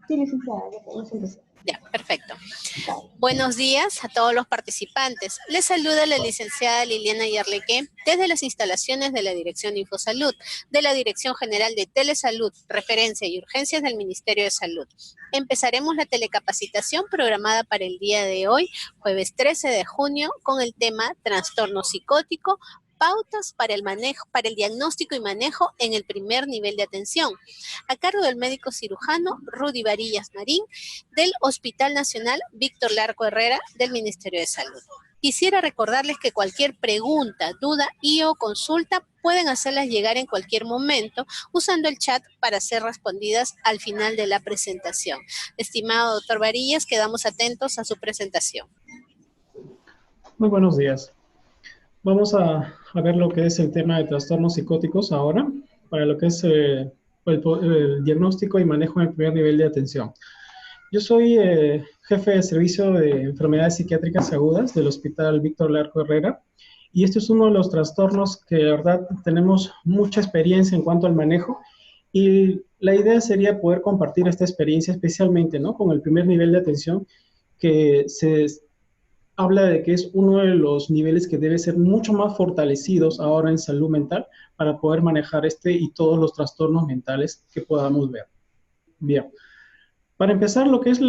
Sí, licenciada, ya podemos empezar. Ya, perfecto. Buenos días a todos los participantes. Les saluda la licenciada Liliana Yarleque desde las instalaciones de la Dirección de Infosalud, de la Dirección General de Telesalud, Referencia y Urgencias del Ministerio de Salud. Empezaremos la telecapacitación programada para el día de hoy, jueves 13 de junio, con el tema trastorno psicótico, pautas para el diagnóstico y manejo en el primer nivel de atención, a cargo del médico cirujano Rudy Varillas Marín, del Hospital Nacional Víctor Larco Herrera del Ministerio de Salud. Quisiera recordarles que cualquier pregunta, duda o consulta pueden hacerlas llegar en cualquier momento usando el chat para ser respondidas al final de la presentación. Estimado doctor Varillas, quedamos atentos a su presentación. Muy buenos días. Vamos a ver lo que es el tema de trastornos psicóticos ahora, para lo que es el diagnóstico y manejo en el primer nivel de atención. Yo soy jefe de servicio de enfermedades psiquiátricas agudas del Hospital Víctor Larco Herrera, y este es uno de los trastornos que de verdad tenemos mucha experiencia en cuanto al manejo, y la idea sería poder compartir esta experiencia especialmente, ¿no?, con el primer nivel de atención, que se habla de que es uno de los niveles que debe ser mucho más fortalecidos ahora en salud mental para poder manejar este y todos los trastornos mentales que podamos ver. Bien, para empezar lo que es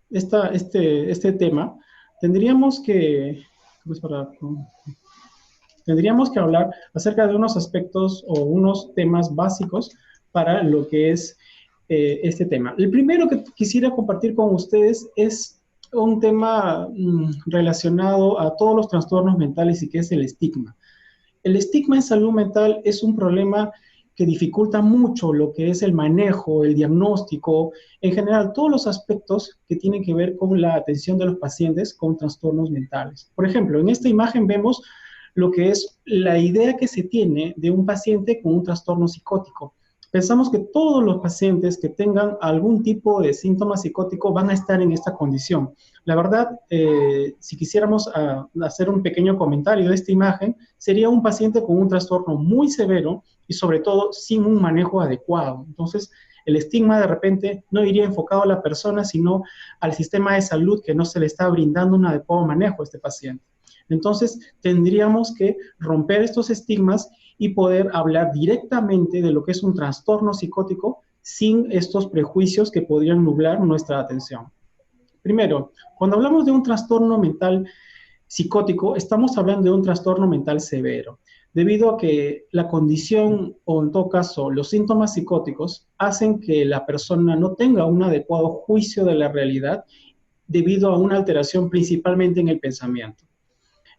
este tema, tendríamos que hablar acerca de unos aspectos o unos temas básicos para lo que es este tema. El primero que quisiera compartir con ustedes es un tema relacionado a todos los trastornos mentales, y que es el estigma. El estigma en salud mental es un problema que dificulta mucho lo que es el manejo, el diagnóstico, en general todos los aspectos que tienen que ver con la atención de los pacientes con trastornos mentales. Por ejemplo, en esta imagen vemos lo que es la idea que se tiene de un paciente con un trastorno psicótico. Pensamos que todos los pacientes que tengan algún tipo de síntoma psicótico van a estar en esta condición. La verdad, si quisiéramos hacer un pequeño comentario de esta imagen, sería un paciente con un trastorno muy severo y sobre todo sin un manejo adecuado. Entonces, el estigma de repente no iría enfocado a la persona, sino al sistema de salud, que no se le está brindando un adecuado manejo a este paciente. Entonces, tendríamos que romper estos estigmas y poder hablar directamente de lo que es un trastorno psicótico sin estos prejuicios que podrían nublar nuestra atención. Primero, cuando hablamos de un trastorno mental psicótico, estamos hablando de un trastorno mental severo, debido a que la condición, o en todo caso los síntomas psicóticos, hacen que la persona no tenga un adecuado juicio de la realidad debido a una alteración principalmente en el pensamiento.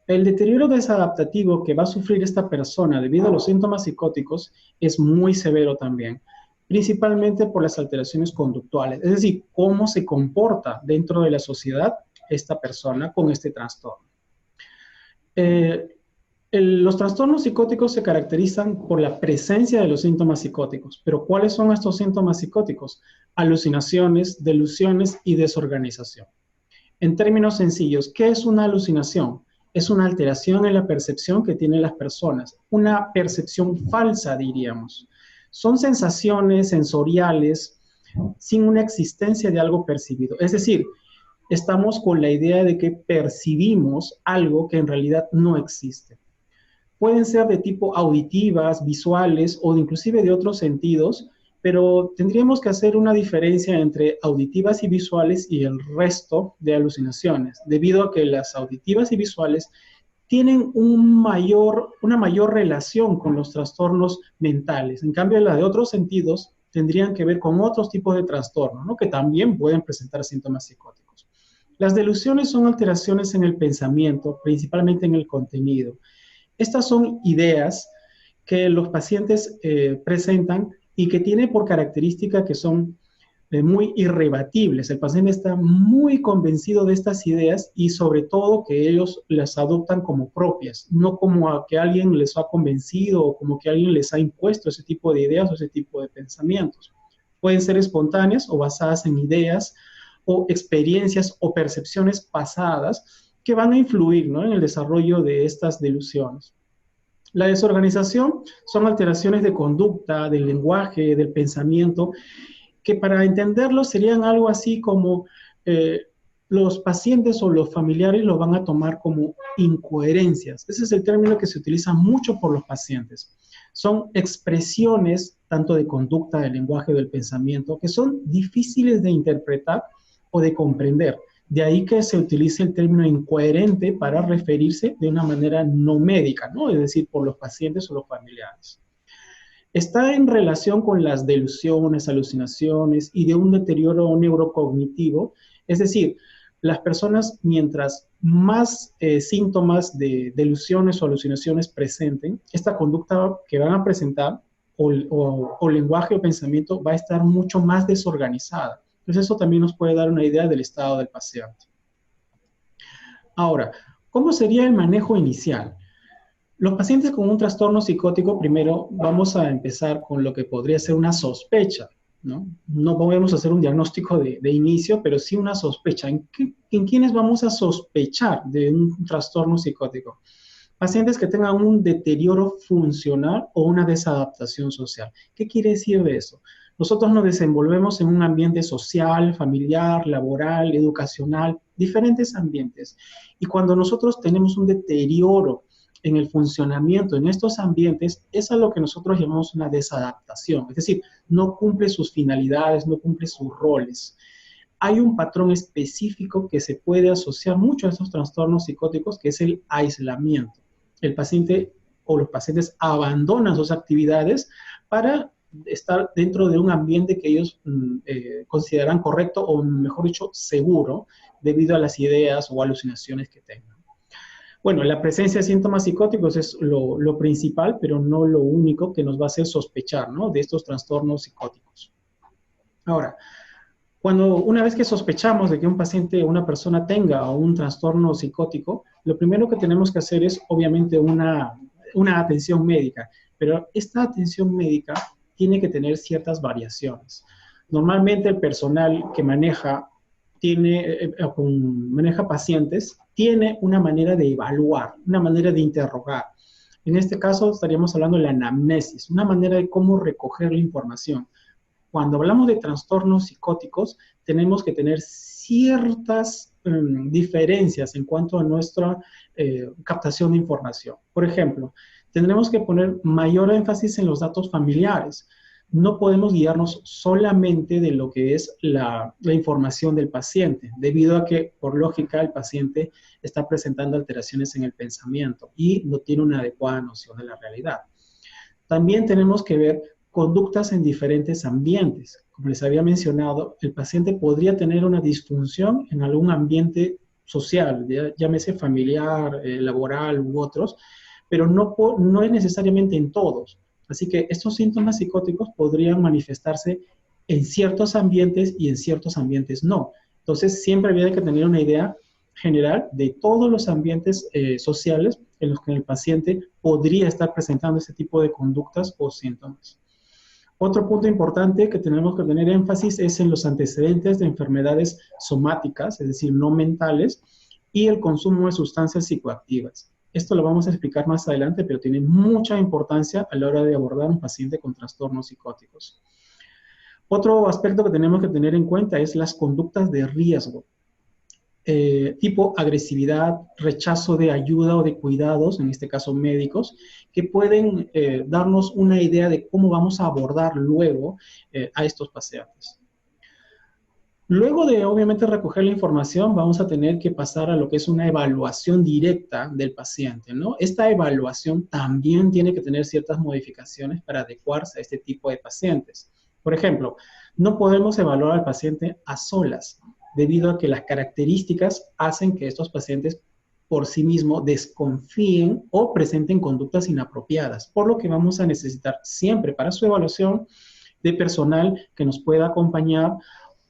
El deterioro desadaptativo que va a sufrir esta persona debido a los síntomas psicóticos es muy severo también, principalmente por las alteraciones conductuales, es decir, cómo se comporta dentro de la sociedad esta persona con este trastorno. Los trastornos psicóticos se caracterizan por la presencia de los síntomas psicóticos, pero ¿cuáles son estos síntomas psicóticos? Alucinaciones, delusiones y desorganización. En términos sencillos, ¿qué es una alucinación? Es una alteración en la percepción que tienen las personas, una percepción falsa, diríamos. Son sensaciones sensoriales sin una existencia de algo percibido. Es decir, estamos con la idea de que percibimos algo que en realidad no existe. Pueden ser de tipo auditivas, visuales o inclusive de otros sentidos, pero tendríamos que hacer una diferencia entre auditivas y visuales y el resto de alucinaciones, debido a que las auditivas y visuales tienen una mayor relación con los trastornos mentales. En cambio, las de otros sentidos tendrían que ver con otros tipos de trastornos, ¿no?, que también pueden presentar síntomas psicóticos. Las delusiones son alteraciones en el pensamiento, principalmente en el contenido. Estas son ideas que los pacientes presentan y que tiene por característica que son muy irrebatibles. El paciente está muy convencido de estas ideas y sobre todo que ellos las adoptan como propias, no como a que alguien les ha convencido o como que alguien les ha impuesto ese tipo de ideas o ese tipo de pensamientos. Pueden ser espontáneas o basadas en ideas o experiencias o percepciones pasadas que van a influir, ¿no?, en el desarrollo de estas delusiones. La desorganización son alteraciones de conducta, del lenguaje, del pensamiento, que para entenderlo serían algo así como los pacientes o los familiares lo van a tomar como incoherencias. Ese es el término que se utiliza mucho por los pacientes. Son expresiones tanto de conducta, del lenguaje, del pensamiento, que son difíciles de interpretar o de comprender. De ahí que se utilice el término incoherente para referirse de una manera no médica, ¿no? Es decir, por los pacientes o los familiares. Está en relación con las delusiones, alucinaciones y de un deterioro neurocognitivo, es decir, las personas mientras más síntomas de delusiones o alucinaciones presenten, esta conducta que van a presentar o lenguaje o pensamiento va a estar mucho más desorganizada. Entonces eso también nos puede dar una idea del estado del paciente. Ahora, ¿cómo sería el manejo inicial? Los pacientes con un trastorno psicótico, primero vamos a empezar con lo que podría ser una sospecha, ¿no? No podemos hacer un diagnóstico de inicio, pero sí una sospecha. ¿En quiénes vamos a sospechar de un trastorno psicótico? Pacientes que tengan un deterioro funcional o una desadaptación social. ¿Qué quiere decir de eso? Nosotros nos desenvolvemos en un ambiente social, familiar, laboral, educacional, diferentes ambientes. Y cuando nosotros tenemos un deterioro en el funcionamiento en estos ambientes, es a lo que nosotros llamamos una desadaptación. Es decir, no cumple sus finalidades, no cumple sus roles. Hay un patrón específico que se puede asociar mucho a estos trastornos psicóticos, que es el aislamiento. El paciente o los pacientes abandonan sus actividades para estar dentro de un ambiente que ellos consideran correcto o, mejor dicho, seguro, debido a las ideas o alucinaciones que tengan. Bueno, la presencia de síntomas psicóticos es lo principal, pero no lo único que nos va a hacer sospechar, ¿no?, de estos trastornos psicóticos. Ahora, una vez que sospechamos de que un paciente o una persona tenga un trastorno psicótico, lo primero que tenemos que hacer es, obviamente, una atención médica. Pero esta atención médica tiene que tener ciertas variaciones. Normalmente el personal que maneja pacientes tiene una manera de evaluar, una manera de interrogar. En este caso estaríamos hablando de la anamnesis, una manera de cómo recoger la información. Cuando hablamos de trastornos psicóticos, tenemos que tener ciertas diferencias en cuanto a nuestra captación de información. Por ejemplo, tendremos que poner mayor énfasis en los datos familiares. No podemos guiarnos solamente de lo que es la información del paciente, debido a que, por lógica, el paciente está presentando alteraciones en el pensamiento y no tiene una adecuada noción de la realidad. También tenemos que ver conductas en diferentes ambientes. Como les había mencionado, el paciente podría tener una disfunción en algún ambiente social, llámese familiar, laboral u otros, pero no es necesariamente en todos. Así que estos síntomas psicóticos podrían manifestarse en ciertos ambientes y en ciertos ambientes no. Entonces, siempre habría que tener una idea general de todos los ambientes sociales en los que el paciente podría estar presentando ese tipo de conductas o síntomas. Otro punto importante que tenemos que tener énfasis es en los antecedentes de enfermedades somáticas, es decir, no mentales, y el consumo de sustancias psicoactivas. Esto lo vamos a explicar más adelante, pero tiene mucha importancia a la hora de abordar a un paciente con trastornos psicóticos. Otro aspecto que tenemos que tener en cuenta es las conductas de riesgo, tipo agresividad, rechazo de ayuda o de cuidados, en este caso médicos, que pueden darnos una idea de cómo vamos a abordar luego a estos pacientes. Luego de, obviamente, recoger la información, vamos a tener que pasar a lo que es una evaluación directa del paciente, ¿no? Esta evaluación también tiene que tener ciertas modificaciones para adecuarse a este tipo de pacientes. Por ejemplo, no podemos evaluar al paciente a solas, debido a que las características hacen que estos pacientes por sí mismos desconfíen o presenten conductas inapropiadas, por lo que vamos a necesitar siempre para su evaluación de personal que nos pueda acompañar,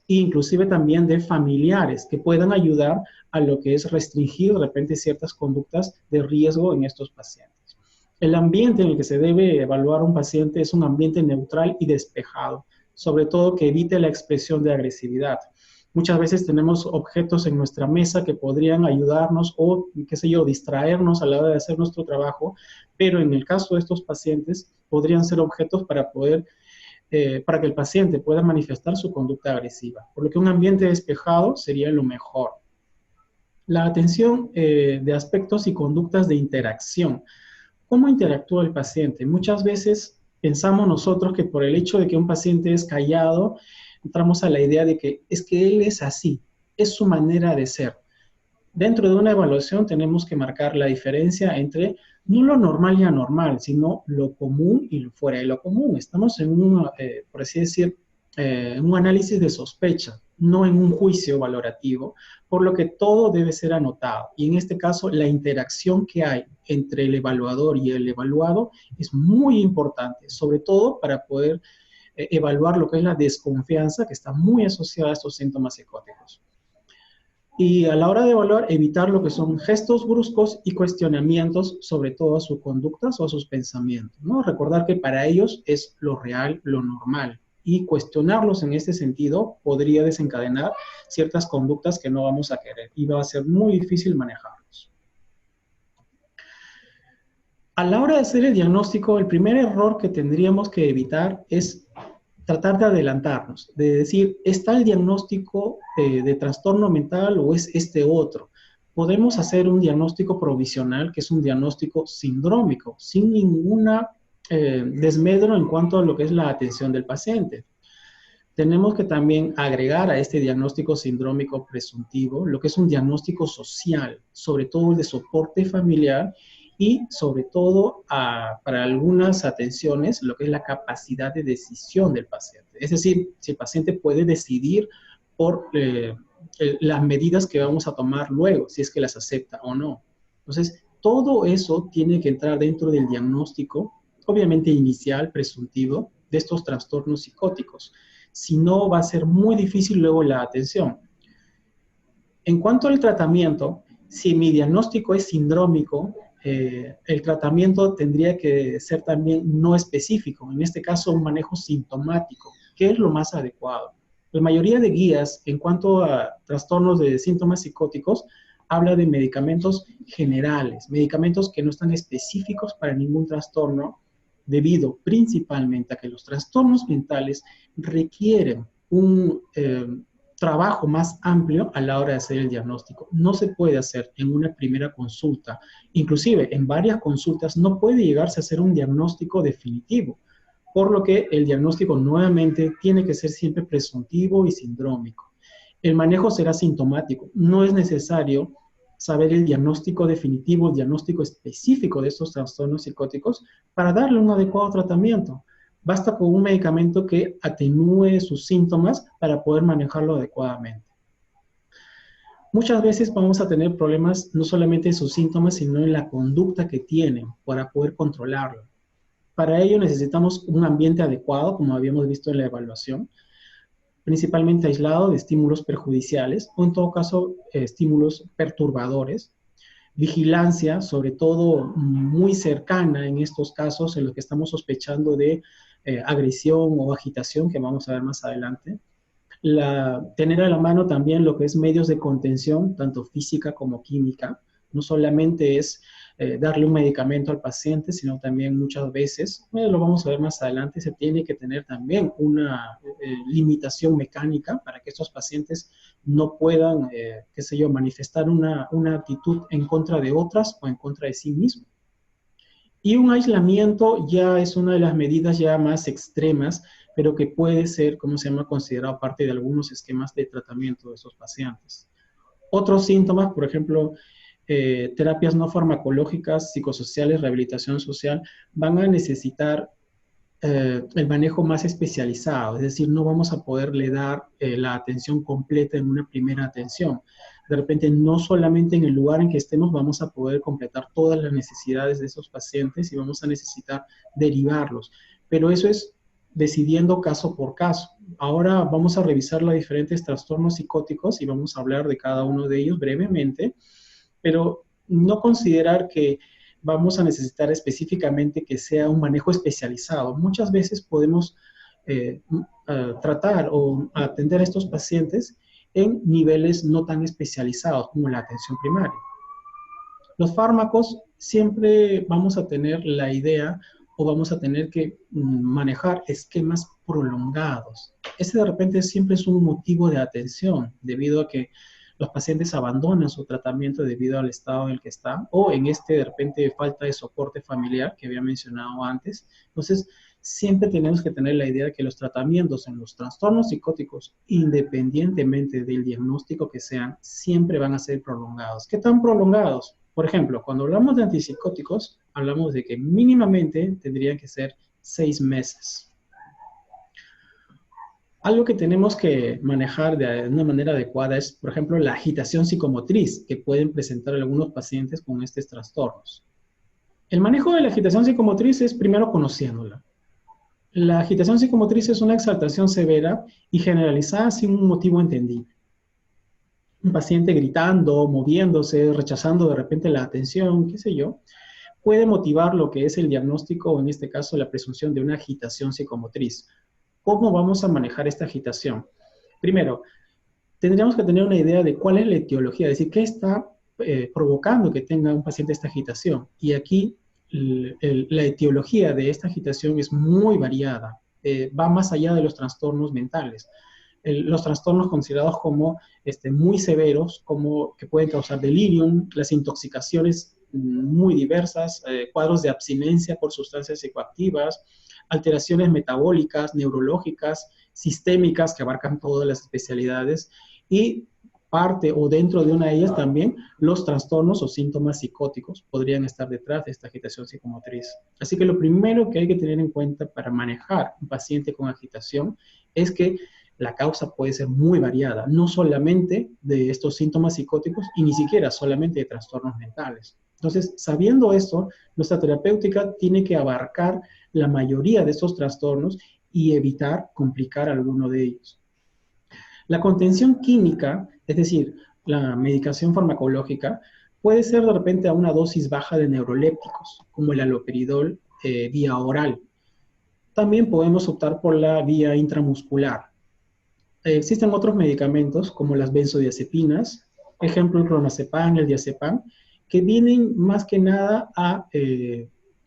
inclusive también de familiares que puedan ayudar a lo que es restringir de repente ciertas conductas de riesgo en estos pacientes. El ambiente en el que se debe evaluar un paciente es un ambiente neutral y despejado, sobre todo que evite la expresión de agresividad. Muchas veces tenemos objetos en nuestra mesa que podrían ayudarnos o, qué sé yo, distraernos a la hora de hacer nuestro trabajo, pero en el caso de estos pacientes podrían ser objetos para poder para que el paciente pueda manifestar su conducta agresiva. Por lo que un ambiente despejado sería lo mejor. La atención de aspectos y conductas de interacción. ¿Cómo interactúa el paciente? Muchas veces pensamos nosotros que por el hecho de que un paciente es callado, entramos a la idea de que es que él es así, es su manera de ser. Dentro de una evaluación tenemos que marcar la diferencia entre no lo normal y anormal, sino lo común y lo fuera de lo común. Estamos en un, por así decir, un análisis de sospecha, no en un juicio valorativo, por lo que todo debe ser anotado. Y en este caso, la interacción que hay entre el evaluador y el evaluado es muy importante, sobre todo para poder evaluar lo que es la desconfianza que está muy asociada a estos síntomas psicóticos. Y a la hora de evaluar, evitar lo que son gestos bruscos y cuestionamientos sobre todo a sus conductas o a sus pensamientos, ¿no? Recordar que para ellos es lo real, lo normal. Y cuestionarlos en este sentido podría desencadenar ciertas conductas que no vamos a querer y va a ser muy difícil manejarlos. A la hora de hacer el diagnóstico, el primer error que tendríamos que evitar es tratar de adelantarnos, de decir, ¿está el diagnóstico de trastorno mental o es este otro? Podemos hacer un diagnóstico provisional, que es un diagnóstico sindrómico, sin ninguna desmedro en cuanto a lo que es la atención del paciente. Tenemos que también agregar a este diagnóstico sindrómico presuntivo lo que es un diagnóstico social, sobre todo el de soporte familiar y sobre todo para algunas atenciones lo que es la capacidad de decisión del paciente. Es decir, si el paciente puede decidir por las medidas que vamos a tomar luego, si es que las acepta o no. Entonces, todo eso tiene que entrar dentro del diagnóstico, obviamente inicial, presuntivo, de estos trastornos psicóticos. Si no, va a ser muy difícil luego la atención. En cuanto al tratamiento, si mi diagnóstico es sindrómico, el tratamiento tendría que ser también no específico, en este caso un manejo sintomático, que es lo más adecuado. La mayoría de guías en cuanto a trastornos de síntomas psicóticos habla de medicamentos generales, medicamentos que no están específicos para ningún trastorno, debido principalmente a que los trastornos mentales requieren un trabajo más amplio a la hora de hacer el diagnóstico. No se puede hacer en una primera consulta, inclusive en varias consultas no puede llegarse a hacer un diagnóstico definitivo, por lo que el diagnóstico nuevamente tiene que ser siempre presuntivo y sindrómico. El manejo será sintomático, no es necesario saber el diagnóstico definitivo, el diagnóstico específico de estos trastornos psicóticos para darle un adecuado tratamiento. Basta con un medicamento que atenúe sus síntomas para poder manejarlo adecuadamente. Muchas veces vamos a tener problemas no solamente en sus síntomas, sino en la conducta que tienen para poder controlarlo. Para ello necesitamos un ambiente adecuado, como habíamos visto en la evaluación, principalmente aislado de estímulos perjudiciales o en todo caso estímulos perturbadores. Vigilancia, sobre todo muy cercana en estos casos en los que estamos sospechando de agresión o agitación, que vamos a ver más adelante. Tener a la mano también lo que es medios de contención, tanto física como química. No solamente es darle un medicamento al paciente, sino también muchas veces, lo vamos a ver más adelante, se tiene que tener también una limitación mecánica para que estos pacientes no puedan, qué sé yo, manifestar una actitud en contra de otras o en contra de sí mismos. Y un aislamiento ya es una de las medidas ya más extremas, pero que puede ser, ¿cómo se llama?, considerado parte de algunos esquemas de tratamiento de esos pacientes. Otros síntomas, por ejemplo, terapias no farmacológicas, psicosociales, rehabilitación social, van a necesitar el manejo más especializado, es decir, no vamos a poderle dar la atención completa en una primera atención. De repente, no solamente en el lugar en que estemos vamos a poder completar todas las necesidades de esos pacientes y vamos a necesitar derivarlos, pero eso es decidiendo caso por caso. Ahora vamos a revisar los diferentes trastornos psicóticos y vamos a hablar de cada uno de ellos brevemente, pero no considerar que vamos a necesitar específicamente que sea un manejo especializado. Muchas veces podemos tratar o atender a estos pacientes en niveles no tan especializados como la atención primaria. Los fármacos, siempre vamos a tener la idea o vamos a tener que manejar esquemas prolongados. Ese de repente siempre es un motivo de atención, debido a que los pacientes abandonan su tratamiento debido al estado en el que están, o en de repente falta de soporte familiar que había mencionado antes. Entonces, siempre tenemos que tener la idea de que los tratamientos en los trastornos psicóticos, independientemente del diagnóstico que sean, siempre van a ser prolongados. ¿Qué tan prolongados? Por ejemplo, cuando hablamos de antipsicóticos, hablamos de que mínimamente tendrían que ser 6 meses. Algo que tenemos que manejar de una manera adecuada es, por ejemplo, la agitación psicomotriz que pueden presentar algunos pacientes con estos trastornos. El manejo de la agitación psicomotriz es primero conociéndola. La agitación psicomotriz es una exaltación severa y generalizada sin un motivo entendible. Un paciente gritando, moviéndose, rechazando de repente la atención, qué sé yo, puede motivar lo que es el diagnóstico, o en este caso la presunción de una agitación psicomotriz. ¿Cómo vamos a manejar esta agitación? Primero, tendríamos que tener una idea de cuál es la etiología, es decir, qué está provocando que tenga un paciente esta agitación. Y aquí la etiología de esta agitación es muy variada, va más allá de los trastornos mentales. Los trastornos considerados como muy severos, como que pueden causar delirium, las intoxicaciones muy diversas, cuadros de abstinencia por sustancias psicoactivas, alteraciones metabólicas, neurológicas, sistémicas que abarcan todas las especialidades y parte o dentro de una de ellas también los trastornos o síntomas psicóticos podrían estar detrás de esta agitación psicomotriz. Así que lo primero que hay que tener en cuenta para manejar un paciente con agitación es que la causa puede ser muy variada, no solamente de estos síntomas psicóticos y ni siquiera solamente de trastornos mentales. Entonces, sabiendo esto, nuestra terapéutica tiene que abarcar la mayoría de estos trastornos y evitar complicar alguno de ellos. La contención química, es decir, la medicación farmacológica, puede ser de repente a una dosis baja de neurolépticos, como el haloperidol vía oral. También podemos optar por la vía intramuscular. Existen otros medicamentos, como las benzodiazepinas, ejemplo el clonazepam, el diazepam, que vienen más que nada a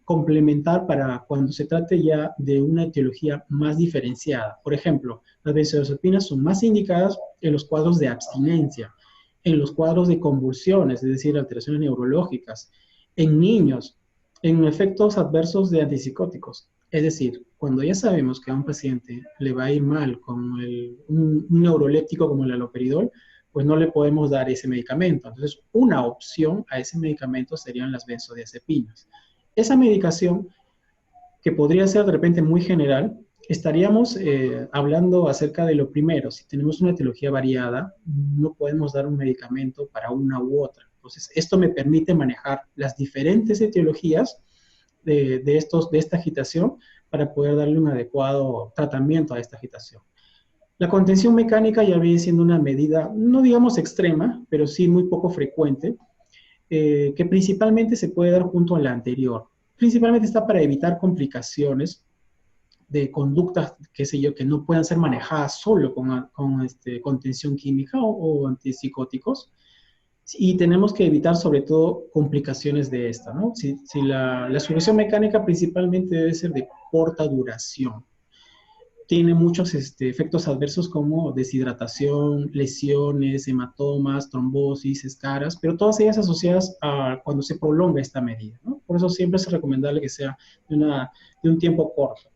complementar para cuando se trate ya de una etiología más diferenciada. Por ejemplo, las benzodiazepinas son más indicadas en los cuadros de abstinencia, en los cuadros de convulsiones, es decir, alteraciones neurológicas, en niños, en efectos adversos de antipsicóticos. Es decir, cuando ya sabemos que a un paciente le va a ir mal con un neuroléptico como el haloperidol, pues no le podemos dar ese medicamento. Entonces, una opción a ese medicamento serían las benzodiazepinas. Esa medicación, que podría ser de repente muy general, estaríamos hablando acerca de lo primero. Si tenemos una etiología variada, no podemos dar un medicamento para una u otra. Entonces, esto me permite manejar las diferentes etiologías de esta agitación para poder darle un adecuado tratamiento a esta agitación. La contención mecánica ya viene siendo una medida, no digamos extrema, pero sí muy poco frecuente, que principalmente se puede dar junto a la anterior. Principalmente está para evitar complicaciones de conductas, qué sé yo, que no puedan ser manejadas solo con contención química o antipsicóticos. Y tenemos que evitar sobre todo complicaciones de esta, ¿no? Si la sujeción mecánica principalmente debe ser de corta duración. Tiene muchos efectos adversos como deshidratación, lesiones, hematomas, trombosis, escaras, pero todas ellas asociadas a cuando se prolonga esta medida, ¿no? Por eso siempre es recomendable que sea de un tiempo corto.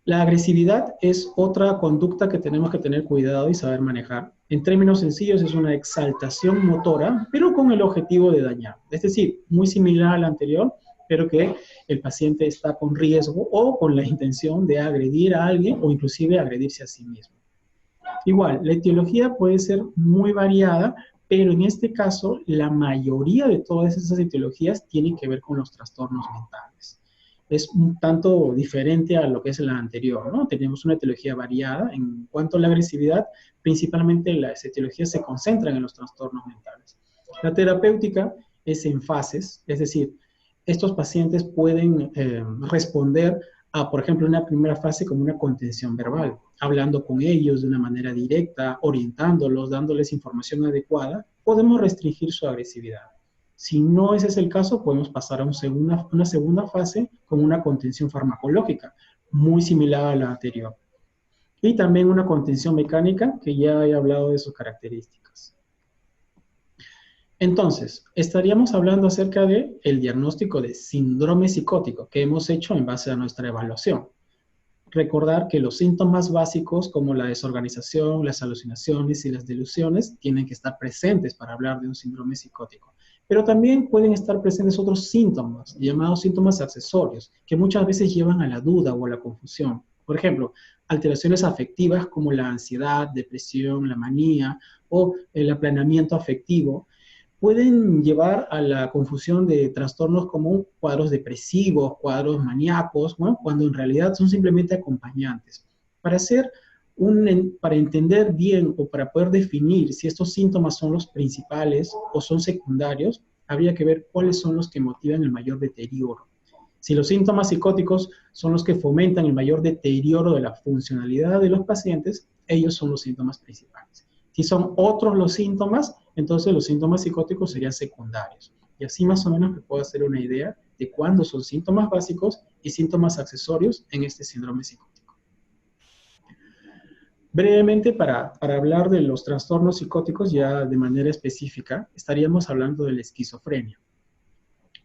La agresividad es otra conducta que tenemos que tener cuidado y saber manejar. En términos sencillos es una exaltación motora, pero con el objetivo de dañar. Es decir, muy similar a la anterior, pero que el paciente está con riesgo o con la intención de agredir a alguien o inclusive agredirse a sí mismo. Igual, la etiología puede ser muy variada, pero en este caso la mayoría de todas esas etiologías tienen que ver con los trastornos mentales. Es un tanto diferente a lo que es la anterior, ¿no? Tenemos una etiología variada. En cuanto a la agresividad, principalmente las etiologías se concentran en los trastornos mentales. La terapéutica es en fases, es decir, estos pacientes pueden responder a, por ejemplo, una primera fase como una contención verbal, hablando con ellos de una manera directa, orientándolos, dándoles información adecuada, podemos restringir su agresividad. Si no ese es el caso, podemos pasar a una segunda fase con una contención farmacológica, muy similar a la anterior. Y también una contención mecánica, que ya he hablado de sus características. Entonces, estaríamos hablando acerca del diagnóstico de síndrome psicótico que hemos hecho en base a nuestra evaluación. Recordar que los síntomas básicos como la desorganización, las alucinaciones y las delusiones tienen que estar presentes para hablar de un síndrome psicótico. Pero también pueden estar presentes otros síntomas, llamados síntomas accesorios, que muchas veces llevan a la duda o a la confusión. Por ejemplo, alteraciones afectivas como la ansiedad, depresión, la manía o el aplanamiento afectivo pueden llevar a la confusión de trastornos como cuadros depresivos, cuadros maníacos, ¿no? Cuando en realidad son simplemente acompañantes. Para entender bien o para poder definir si estos síntomas son los principales o son secundarios, habría que ver cuáles son los que motivan el mayor deterioro. Si los síntomas psicóticos son los que fomentan el mayor deterioro de la funcionalidad de los pacientes, ellos son los síntomas principales. Si son otros los síntomas, entonces los síntomas psicóticos serían secundarios. Y así más o menos me puedo hacer una idea de cuándo son síntomas básicos y síntomas accesorios en este síndrome psicótico. Brevemente, para hablar de los trastornos psicóticos ya de manera específica, estaríamos hablando de la esquizofrenia.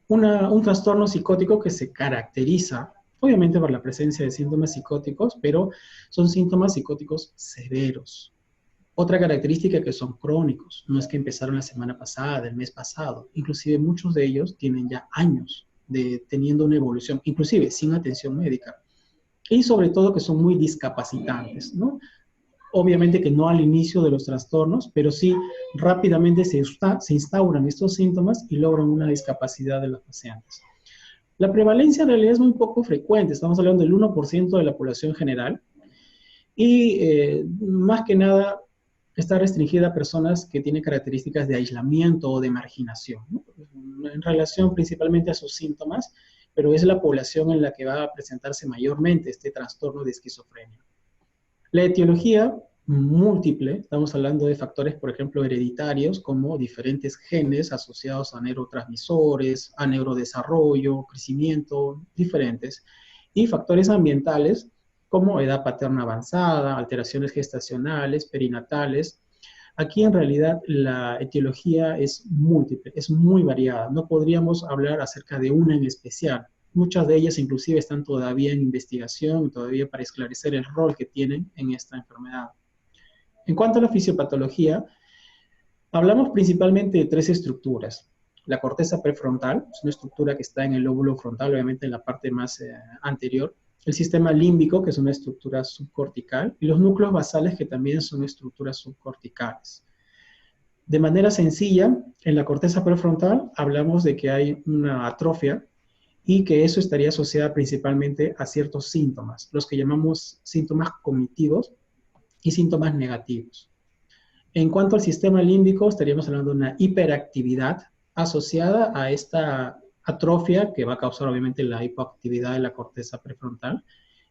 Un trastorno psicótico que se caracteriza, obviamente, por la presencia de síntomas psicóticos, pero son síntomas psicóticos severos. Otra característica que son crónicos, no es que empezaron la semana pasada, el mes pasado, inclusive muchos de ellos tienen ya años teniendo una evolución, inclusive sin atención médica. Y sobre todo que son muy discapacitantes, ¿no? Obviamente que no al inicio de los trastornos, pero sí rápidamente se instauran estos síntomas y logran una discapacidad de los pacientes. La prevalencia en realidad es muy poco frecuente, estamos hablando del 1% de la población general, y más que nada está restringida a personas que tienen características de aislamiento o de marginación, ¿no? En relación principalmente a sus síntomas, pero es la población en la que va a presentarse mayormente este trastorno de esquizofrenia. La etiología múltiple, estamos hablando de factores, por ejemplo, hereditarios, como diferentes genes asociados a neurotransmisores, a neurodesarrollo, crecimiento, diferentes, y factores ambientales, como edad paterna avanzada, alteraciones gestacionales, perinatales. Aquí en realidad la etiología es múltiple, es muy variada. No podríamos hablar acerca de una en especial. Muchas de ellas inclusive están todavía en investigación, todavía para esclarecer el rol que tienen en esta enfermedad. En cuanto a la fisiopatología, hablamos principalmente de tres estructuras. La corteza prefrontal, es una estructura que está en el lóbulo frontal, obviamente en la parte más anterior. El sistema límbico, que es una estructura subcortical, y los núcleos basales, que también son estructuras subcorticales. De manera sencilla, en la corteza prefrontal hablamos de que hay una atrofia y que eso estaría asociado principalmente a ciertos síntomas, los que llamamos síntomas cognitivos y síntomas negativos. En cuanto al sistema límbico, estaríamos hablando de una hiperactividad asociada a esta atrofia que va a causar obviamente la hipoactividad de la corteza prefrontal.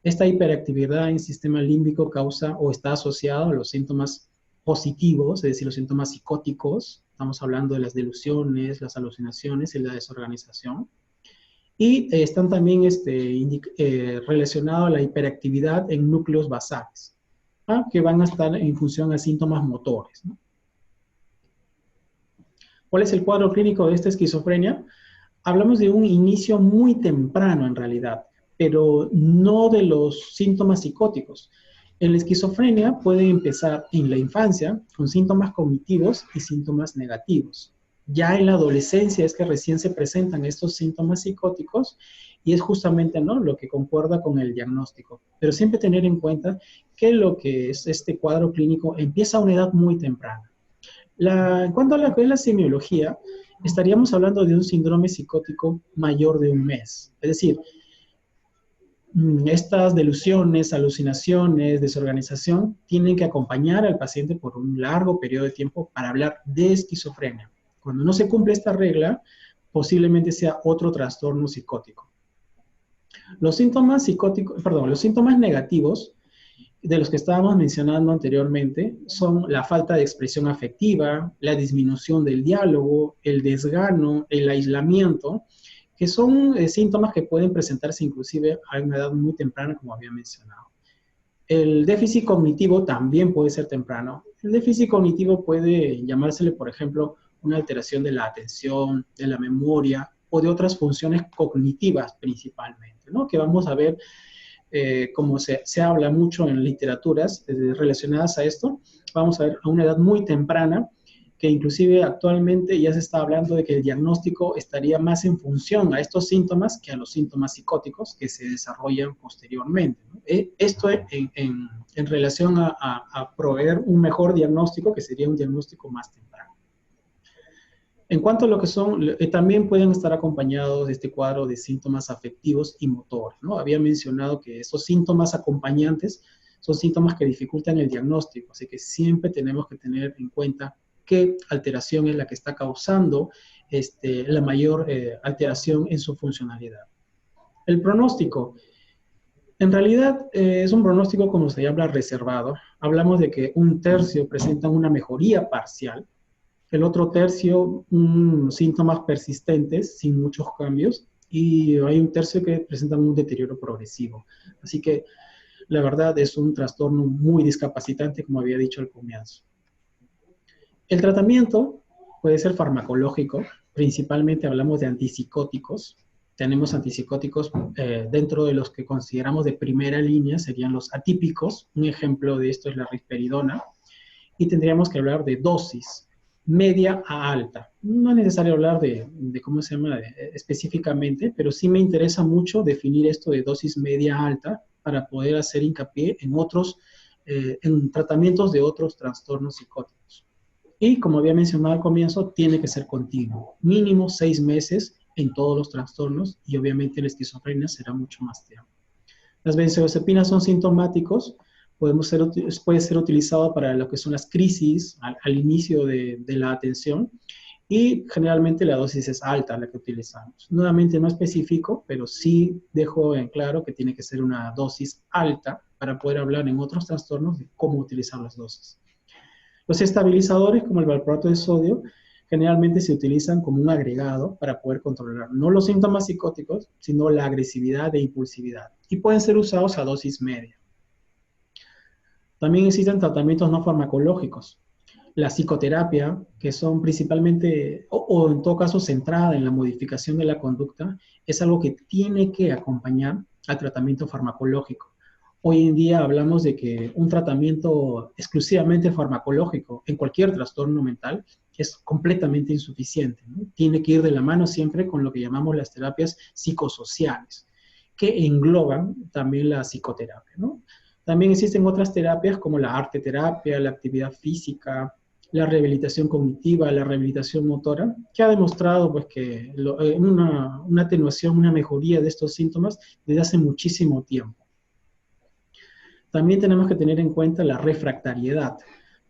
Esta hiperactividad en el sistema límbico causa o está asociada a los síntomas positivos, es decir, los síntomas psicóticos. Estamos hablando de las delusiones, las alucinaciones y la desorganización. Y están también relacionados a la hiperactividad en núcleos basales, que van a estar en función a síntomas motores, ¿no? ¿Cuál es el cuadro clínico de esta esquizofrenia? Hablamos de un inicio muy temprano en realidad, pero no de los síntomas psicóticos. En la esquizofrenia puede empezar en la infancia con síntomas cognitivos y síntomas negativos. Ya en la adolescencia es que recién se presentan estos síntomas psicóticos y es justamente, ¿no?, lo que concuerda con el diagnóstico. Pero siempre tener en cuenta que lo que es este cuadro clínico empieza a una edad muy temprana. En cuanto a lo que es la semiología, estaríamos hablando de un síndrome psicótico mayor de un mes. Es decir, estas delusiones, alucinaciones, desorganización, tienen que acompañar al paciente por un largo periodo de tiempo para hablar de esquizofrenia. Cuando no se cumple esta regla, posiblemente sea otro trastorno psicótico. Los síntomas negativos de los que estábamos mencionando anteriormente son la falta de expresión afectiva, la disminución del diálogo, el desgano, el aislamiento, que son síntomas que pueden presentarse inclusive a una edad muy temprana, como había mencionado. El déficit cognitivo también puede ser temprano. El déficit cognitivo puede llamársele, por ejemplo, una alteración de la atención, de la memoria o de otras funciones cognitivas principalmente, ¿no? Que vamos a ver, como se habla mucho en literaturas relacionadas a esto, vamos a ver a una edad muy temprana, que inclusive actualmente ya se está hablando de que el diagnóstico estaría más en función a estos síntomas que a los síntomas psicóticos que se desarrollan posteriormente, ¿no? Esto en relación a proveer un mejor diagnóstico, que sería un diagnóstico más temprano. En cuanto a lo que son, también pueden estar acompañados de este cuadro de síntomas afectivos y motores, ¿no? Había mencionado que esos síntomas acompañantes son síntomas que dificultan el diagnóstico, así que siempre tenemos que tener en cuenta qué alteración es la que está causando la mayor alteración en su funcionalidad. El pronóstico. En realidad es un pronóstico, como se llama, reservado. Hablamos de que un tercio presentan una mejoría parcial, el otro tercio síntomas persistentes sin muchos cambios, y hay un tercio que presentan un deterioro progresivo. Así que la verdad es un trastorno muy discapacitante, como había dicho al comienzo. El tratamiento puede ser farmacológico, principalmente hablamos de antipsicóticos. Tenemos antipsicóticos dentro de los que consideramos de primera línea, serían los atípicos. Un ejemplo de esto es la risperidona. Y tendríamos que hablar de dosis media a alta. No es necesario hablar de cómo se llama específicamente, pero sí me interesa mucho definir esto de dosis media a alta para poder hacer hincapié en otros, en tratamientos de otros trastornos psicóticos. Y como había mencionado al comienzo, tiene que ser continuo, mínimo 6 meses en todos los trastornos, y obviamente la esquizofrenia será mucho más tiempo. Las benzodiazepinas son sintomáticos, puede ser utilizado para lo que son las crisis al inicio de la atención, y generalmente la dosis es alta la que utilizamos. Nuevamente no especifico, pero sí dejo en claro que tiene que ser una dosis alta para poder hablar en otros trastornos de cómo utilizar las dosis. Los estabilizadores, como el valproato de sodio, generalmente se utilizan como un agregado para poder controlar no los síntomas psicóticos, sino la agresividad e impulsividad, y pueden ser usados a dosis media. También existen tratamientos no farmacológicos. La psicoterapia, que son principalmente, o en todo caso centrada en la modificación de la conducta, es algo que tiene que acompañar al tratamiento farmacológico. Hoy en día hablamos de que un tratamiento exclusivamente farmacológico en cualquier trastorno mental es completamente insuficiente, ¿no? Tiene que ir de la mano siempre con lo que llamamos las terapias psicosociales, que engloban también la psicoterapia, ¿no? También existen otras terapias como la arteterapia, la actividad física, la rehabilitación cognitiva, la rehabilitación motora, que ha demostrado pues, que una atenuación, una mejoría de estos síntomas desde hace muchísimo tiempo. También tenemos que tener en cuenta la refractariedad.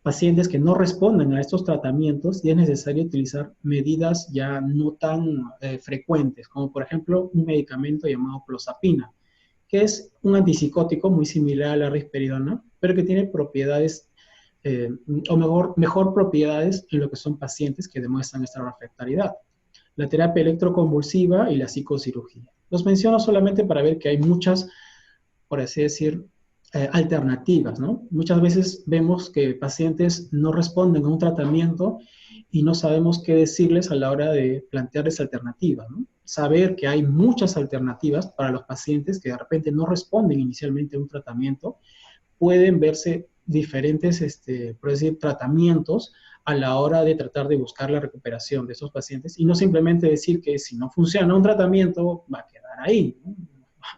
Pacientes que no responden a estos tratamientos y es necesario utilizar medidas ya no tan frecuentes, como por ejemplo un medicamento llamado clozapina, que es un antipsicótico muy similar a la risperidona, pero que tiene propiedades, o mejor propiedades en lo que son pacientes que demuestran esta refractariedad. La terapia electroconvulsiva y la psicocirugía. Los menciono solamente para ver que hay muchas, por así decir, alternativas, ¿no? Muchas veces vemos que pacientes no responden a un tratamiento y no sabemos qué decirles a la hora de plantearles alternativas, ¿no? Saber que hay muchas alternativas para los pacientes que de repente no responden inicialmente a un tratamiento, pueden verse diferentes, por decir, tratamientos a la hora de tratar de buscar la recuperación de esos pacientes y no simplemente decir que si no funciona un tratamiento va a quedar ahí, ¿no?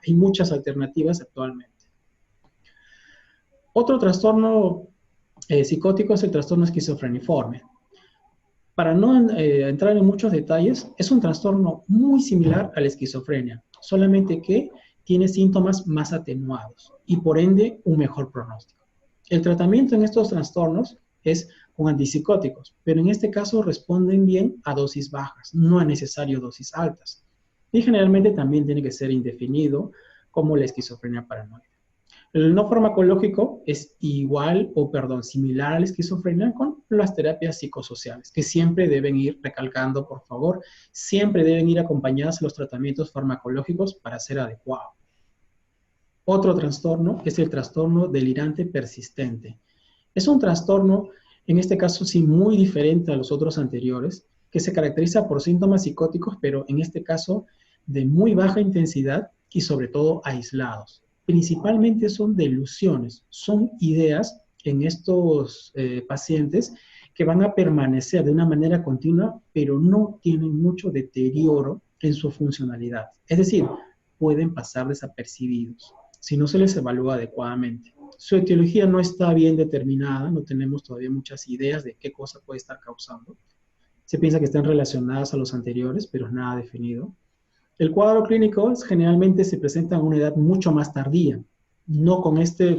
Hay muchas alternativas actualmente. Otro trastorno psicótico es el trastorno esquizofreniforme. Para no entrar en muchos detalles, es un trastorno muy similar a la esquizofrenia, solamente que tiene síntomas más atenuados y por ende un mejor pronóstico. El tratamiento en estos trastornos es con antipsicóticos, pero en este caso responden bien a dosis bajas, no es necesario dosis altas. Y generalmente también tiene que ser indefinido como la esquizofrenia paranoide. El no farmacológico es igual, o perdón, similar a la esquizofrenia con las terapias psicosociales, que siempre deben ir, recalcando por favor, siempre deben ir acompañadas los tratamientos farmacológicos para ser adecuados. Otro trastorno es el trastorno delirante persistente. Es un trastorno, en este caso sí, muy diferente a los otros anteriores, que se caracteriza por síntomas psicóticos, pero en este caso de muy baja intensidad y sobre todo aislados. Principalmente son delusiones, son ideas en estos pacientes que van a permanecer de una manera continua, pero no tienen mucho deterioro en su funcionalidad. Es decir, pueden pasar desapercibidos si no se les evalúa adecuadamente. Su etiología no está bien determinada, no tenemos todavía muchas ideas de qué cosa puede estar causando. Se piensa que están relacionadas a los anteriores, pero nada definido. El cuadro clínico generalmente se presenta a una edad mucho más tardía, no con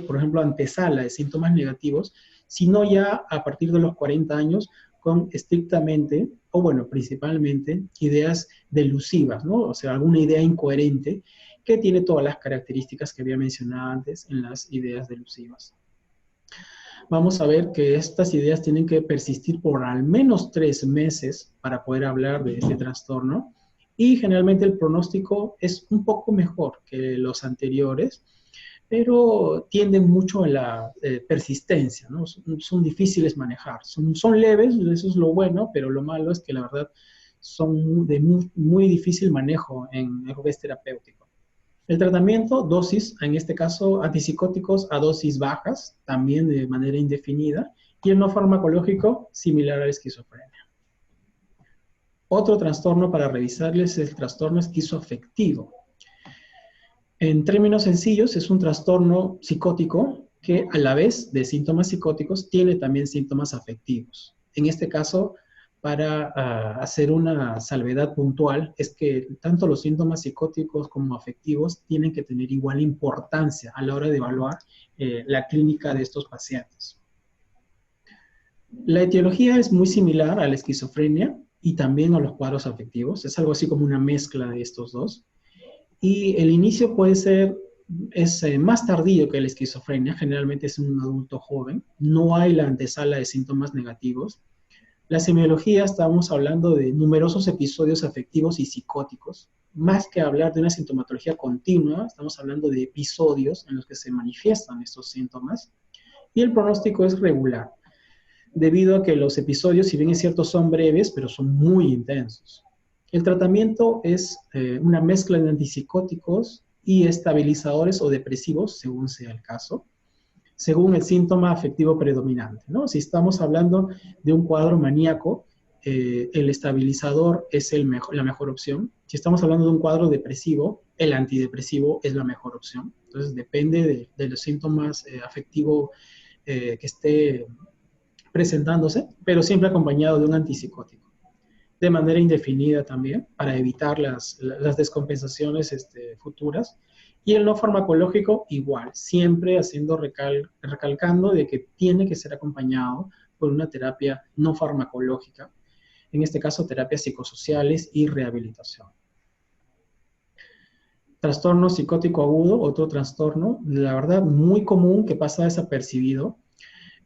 por ejemplo, antesala de síntomas negativos, sino ya a partir de los 40 años con estrictamente, o bueno, principalmente, ideas delusivas, ¿no? O sea, alguna idea incoherente que tiene todas las características que había mencionado antes en las ideas delusivas. Vamos a ver que estas ideas tienen que persistir por al menos 3 meses para poder hablar de este trastorno, y generalmente el pronóstico es un poco mejor que los anteriores, pero tienden mucho a la persistencia, ¿no? Son difíciles manejar, son leves, eso es lo bueno, pero lo malo es que la verdad son de muy difícil manejo en lo que es terapéutico. El tratamiento, dosis, en este caso antipsicóticos a dosis bajas, también de manera indefinida, y el no farmacológico similar a la esquizofrenia. Otro trastorno para revisarles es el trastorno esquizoafectivo. En términos sencillos, es un trastorno psicótico que a la vez de síntomas psicóticos tiene también síntomas afectivos. En este caso, para hacer una salvedad puntual, es que tanto los síntomas psicóticos como afectivos tienen que tener igual importancia a la hora de evaluar la clínica de estos pacientes. La etiología es muy similar a la esquizofrenia y también a los cuadros afectivos. Es algo así como una mezcla de estos dos. Y el inicio puede ser, es más tardío que la esquizofrenia, generalmente es en un adulto joven, no hay la antesala de síntomas negativos. La semiología, estamos hablando de numerosos episodios afectivos y psicóticos, más que hablar de una sintomatología continua, estamos hablando de episodios en los que se manifiestan estos síntomas, y el pronóstico es regular, debido a que los episodios, si bien es cierto, son breves, pero son muy intensos. El tratamiento es una mezcla de antipsicóticos y estabilizadores o depresivos, según sea el caso, según el síntoma afectivo predominante, ¿no? Si estamos hablando de un cuadro maníaco, el estabilizador es la mejor opción. Si estamos hablando de un cuadro depresivo, el antidepresivo es la mejor opción. Entonces, depende de los síntomas afectivos que esté presentándose, pero siempre acompañado de un antipsicótico. De manera indefinida también, para evitar las descompensaciones futuras. Y el no farmacológico igual, siempre recalcando de que tiene que ser acompañado por una terapia no farmacológica, en este caso terapias psicosociales y rehabilitación. Trastorno psicótico agudo, otro trastorno, la verdad muy común que pasa desapercibido.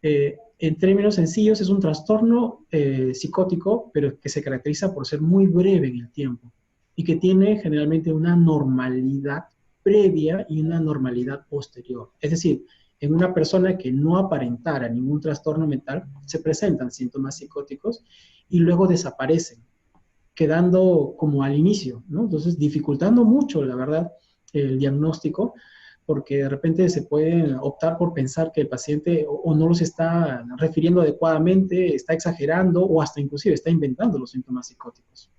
En términos sencillos es un trastorno psicótico, pero que se caracteriza por ser muy breve en el tiempo y que tiene generalmente una normalidad previa y una normalidad posterior. Es decir, en una persona que no aparentara ningún trastorno mental, se presentan síntomas psicóticos y luego desaparecen, quedando como al inicio, ¿no? Entonces, dificultando mucho, la verdad, el diagnóstico, porque de repente se puede optar por pensar que el paciente o no los está refiriendo adecuadamente, está exagerando o hasta inclusive está inventando los síntomas psicóticos.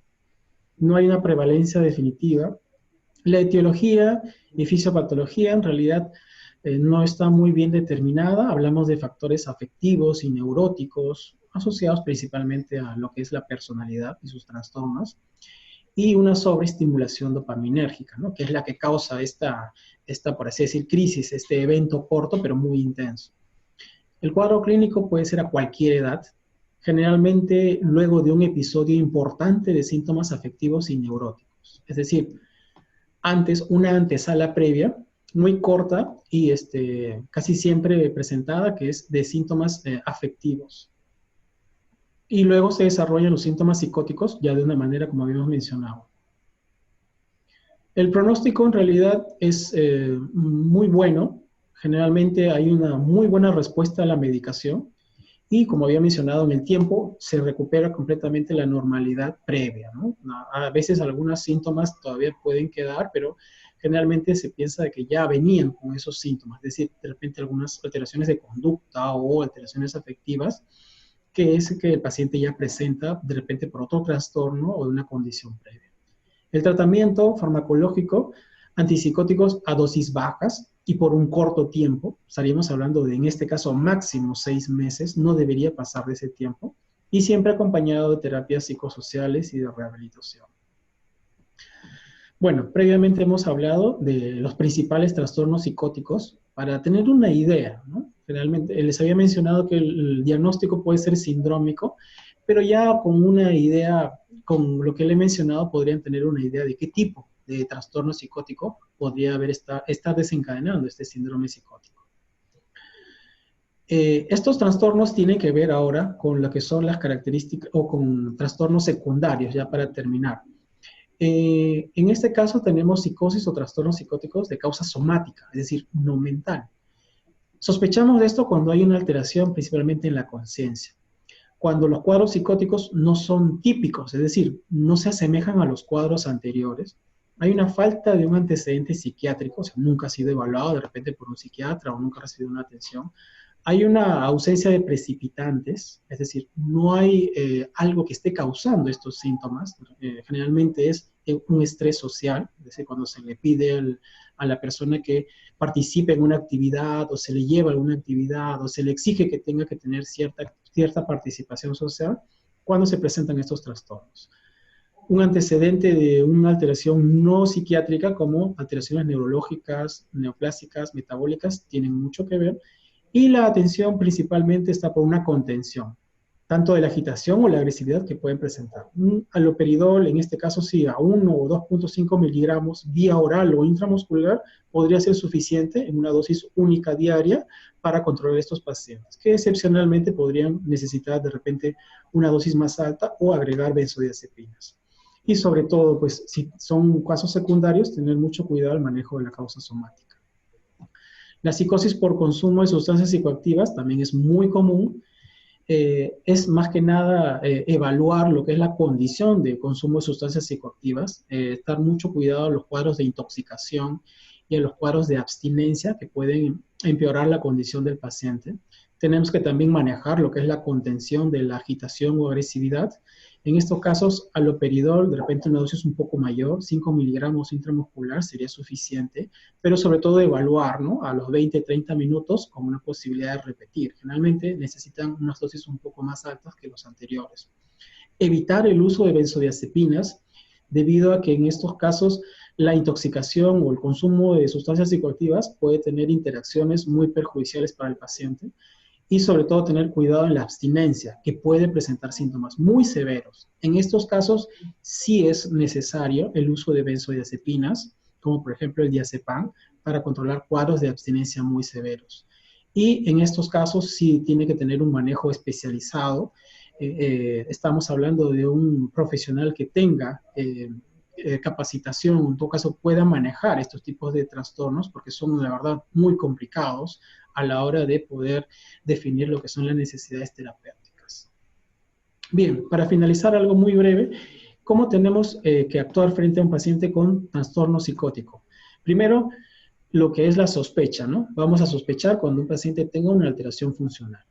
No hay una prevalencia definitiva. La etiología y fisiopatología en realidad no está muy bien determinada. Hablamos de factores afectivos y neuróticos asociados principalmente a lo que es la personalidad y sus trastornos, y una sobreestimulación dopaminérgica, ¿no? Que es la que causa esta, por así decir, crisis, este evento corto pero muy intenso. El cuadro clínico puede ser a cualquier edad, generalmente luego de un episodio importante de síntomas afectivos y neuróticos. Es decir, antes, una antesala previa muy corta y casi siempre presentada, que es de síntomas afectivos. Y luego se desarrollan los síntomas psicóticos ya de una manera como habíamos mencionado. El pronóstico en realidad es muy bueno. Generalmente hay una muy buena respuesta a la medicación y, como había mencionado, en el tiempo se recupera completamente la normalidad previa, ¿no? A veces algunos síntomas todavía pueden quedar, pero generalmente se piensa de que ya venían con esos síntomas, es decir, de repente algunas alteraciones de conducta o alteraciones afectivas, que es que el paciente ya presenta de repente por otro trastorno o de una condición previa. El tratamiento farmacológico, antipsicóticos a dosis bajas y por un corto tiempo, estaríamos hablando de, en este caso, máximo 6 meses, no debería pasar de ese tiempo, y siempre acompañado de terapias psicosociales y de rehabilitación. Bueno, previamente hemos hablado de los principales trastornos psicóticos para tener una idea, ¿no? Generalmente les había mencionado que el diagnóstico puede ser sindrómico, pero ya con una idea, con lo que le he mencionado, podrían tener una idea de qué tipo de trastorno psicótico podría estar desencadenando este síndrome psicótico. Estos trastornos tienen que ver ahora con lo que son las características o con trastornos secundarios, ya para terminar. En este caso tenemos psicosis o trastornos psicóticos de causa somática, es decir, no mental. Sospechamos de esto cuando hay una alteración principalmente en la conciencia. Cuando los cuadros psicóticos no son típicos, es decir, no se asemejan a los cuadros anteriores, hay una falta de un antecedente psiquiátrico, o sea, nunca ha sido evaluado de repente por un psiquiatra o nunca ha recibido una atención. Hay una ausencia de precipitantes, es decir, no hay algo que esté causando estos síntomas. Generalmente es un estrés social, es decir, cuando se le pide a la persona que participe en una actividad o se le lleva a alguna actividad o se le exige que tenga que tener cierta participación social cuando se presentan estos trastornos. Un antecedente de una alteración no psiquiátrica como alteraciones neurológicas, neoplásicas, metabólicas, tienen mucho que ver. Y la atención principalmente está por una contención, tanto de la agitación o la agresividad que pueden presentar. Un haloperidol, en este caso sí, a 1 o 2.5 miligramos vía oral o intramuscular podría ser suficiente en una dosis única diaria para controlar estos pacientes, que excepcionalmente podrían necesitar de repente una dosis más alta o agregar benzodiazepinas. Y sobre todo, pues si son casos secundarios, tener mucho cuidado al manejo de la causa somática. La psicosis por consumo de sustancias psicoactivas también es muy común. Es más que nada evaluar lo que es la condición de consumo de sustancias psicoactivas, estar mucho cuidado en los cuadros de intoxicación y en los cuadros de abstinencia que pueden empeorar la condición del paciente. Tenemos que también manejar lo que es la contención de la agitación o agresividad. En estos casos, haloperidol, de repente una dosis un poco mayor, 5 miligramos intramuscular sería suficiente, pero sobre todo evaluar, ¿no? A los 20-30 minutos con una posibilidad de repetir. Generalmente necesitan unas dosis un poco más altas que los anteriores. Evitar el uso de benzodiazepinas, debido a que en estos casos la intoxicación o el consumo de sustancias psicoactivas puede tener interacciones muy perjudiciales para el paciente. Y sobre todo tener cuidado en la abstinencia, que puede presentar síntomas muy severos. En estos casos sí es necesario el uso de benzodiazepinas, como por ejemplo el diazepam, para controlar cuadros de abstinencia muy severos. Y en estos casos sí tiene que tener un manejo especializado. Estamos hablando de un profesional que tenga capacitación, en todo caso pueda manejar estos tipos de trastornos, porque son la verdad muy complicados a la hora de poder definir lo que son las necesidades terapéuticas. Bien, para finalizar algo muy breve, ¿cómo tenemos que actuar frente a un paciente con trastorno psicótico? Primero, lo que es la sospecha, ¿no? Vamos a sospechar cuando un paciente tenga una alteración funcional.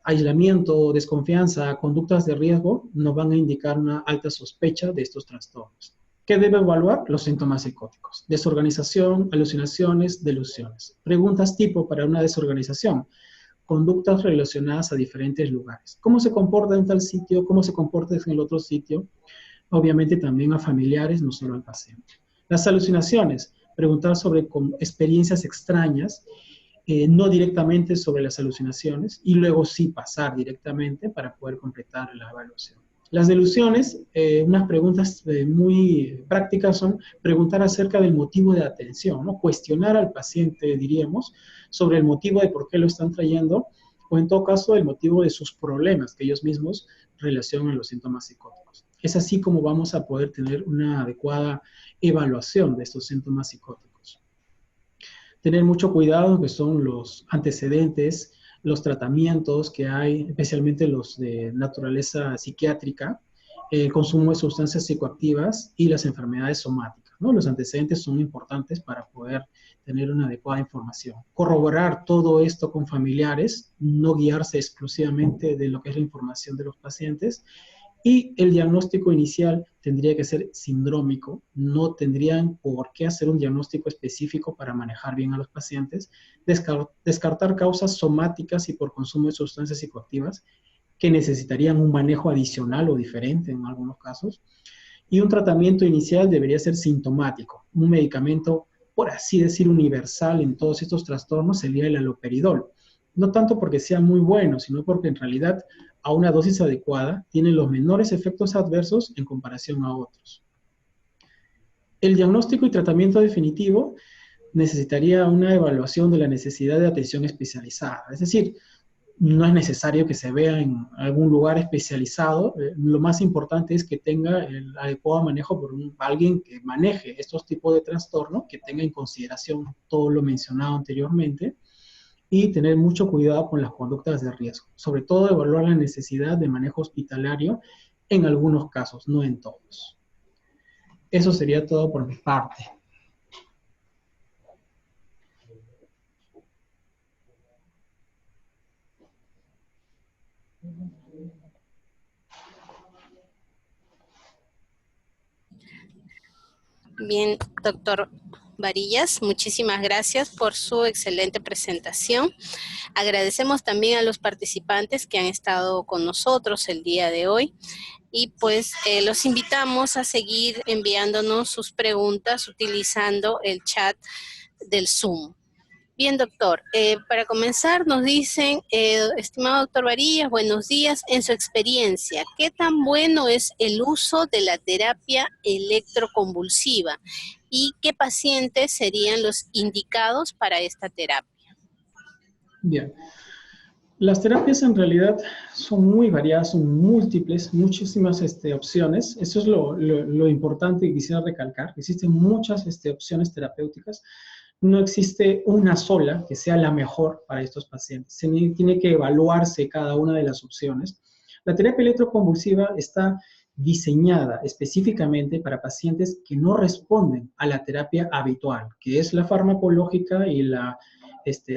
Aislamiento, desconfianza, conductas de riesgo nos van a indicar una alta sospecha de estos trastornos. ¿Qué debe evaluar? Los síntomas psicóticos. Desorganización, alucinaciones, delusiones. Preguntas tipo para una desorganización. Conductas relacionadas a diferentes lugares. ¿Cómo se comporta en tal sitio? ¿Cómo se comporta en el otro sitio? Obviamente también a familiares, no solo al paciente. Las alucinaciones. Preguntar sobre experiencias extrañas, no directamente sobre las alucinaciones, y luego sí pasar directamente para poder completar la evaluación. Las delusiones, unas preguntas muy prácticas son preguntar acerca del motivo de atención, ¿no? Cuestionar al paciente, diríamos, sobre el motivo de por qué lo están trayendo, o en todo caso el motivo de sus problemas que ellos mismos relacionan a los síntomas psicóticos. Es así como vamos a poder tener una adecuada evaluación de estos síntomas psicóticos. Tener mucho cuidado que son los antecedentes, los tratamientos que hay, especialmente los de naturaleza psiquiátrica, el consumo de sustancias psicoactivas y las enfermedades somáticas, ¿no? Los antecedentes son importantes para poder tener una adecuada información. Corroborar todo esto con familiares, no guiarse exclusivamente de lo que es la información de los pacientes. Y el diagnóstico inicial tendría que ser sindrómico, no tendrían por qué hacer un diagnóstico específico para manejar bien a los pacientes, descartar causas somáticas y por consumo de sustancias psicoactivas que necesitarían un manejo adicional o diferente en algunos casos, y un tratamiento inicial debería ser sintomático, un medicamento, por así decir, universal en todos estos trastornos sería el haloperidol, no tanto porque sea muy bueno, sino porque en realidad a una dosis adecuada tiene los menores efectos adversos en comparación a otros. El diagnóstico y tratamiento definitivo necesitaría una evaluación de la necesidad de atención especializada, es decir, no es necesario que se vea en algún lugar especializado, lo más importante es que tenga el adecuado manejo por alguien que maneje estos tipos de trastornos, que tenga en consideración todo lo mencionado anteriormente, y tener mucho cuidado con las conductas de riesgo. Sobre todo, evaluar la necesidad de manejo hospitalario en algunos casos, no en todos. Eso sería todo por mi parte. Bien, doctor Varillas, muchísimas gracias por su excelente presentación. Agradecemos también a los participantes que han estado con nosotros el día de hoy y pues los invitamos a seguir enviándonos sus preguntas utilizando el chat del Zoom. Bien, doctor, para comenzar nos dicen, estimado doctor Varillas, buenos días. En su experiencia, ¿qué tan bueno es el uso de la terapia electroconvulsiva? ¿Y qué pacientes serían los indicados para esta terapia? Bien. Las terapias en realidad son muy variadas, son múltiples, muchísimas opciones. Eso es lo importante que quisiera recalcar. Existen muchas opciones terapéuticas. No existe una sola que sea la mejor para estos pacientes. Tiene que evaluarse cada una de las opciones. La terapia electroconvulsiva está diseñada específicamente para pacientes que no responden a la terapia habitual, que es la farmacológica y la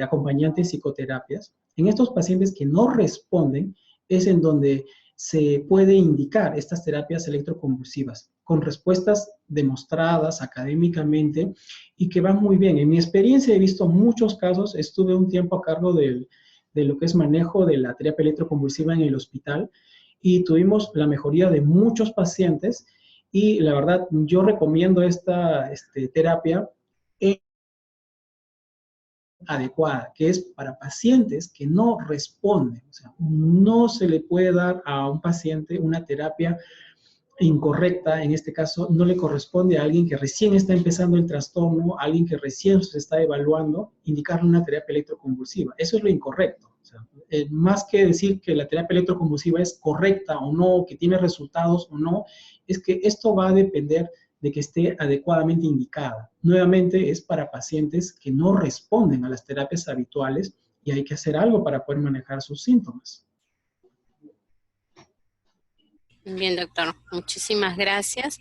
acompañante psicoterapias. En estos pacientes que no responden es en donde se puede indicar estas terapias electroconvulsivas con respuestas demostradas académicamente y que van muy bien. En mi experiencia he visto muchos casos, estuve un tiempo a cargo de lo que es manejo de la terapia electroconvulsiva en el hospital y tuvimos la mejoría de muchos pacientes y la verdad yo recomiendo esta terapia adecuada, que es para pacientes que no responden. O sea, no se le puede dar a un paciente una terapia incorrecta, en este caso no le corresponde a alguien que recién está empezando el trastorno, a alguien que recién se está evaluando, indicarle una terapia electroconvulsiva. Eso es lo incorrecto. O sea, más que decir que la terapia electroconvulsiva es correcta o no, que tiene resultados o no, es que esto va a depender de que esté adecuadamente indicada. Nuevamente es para pacientes que no responden a las terapias habituales y hay que hacer algo para poder manejar sus síntomas. Bien, doctor, muchísimas gracias.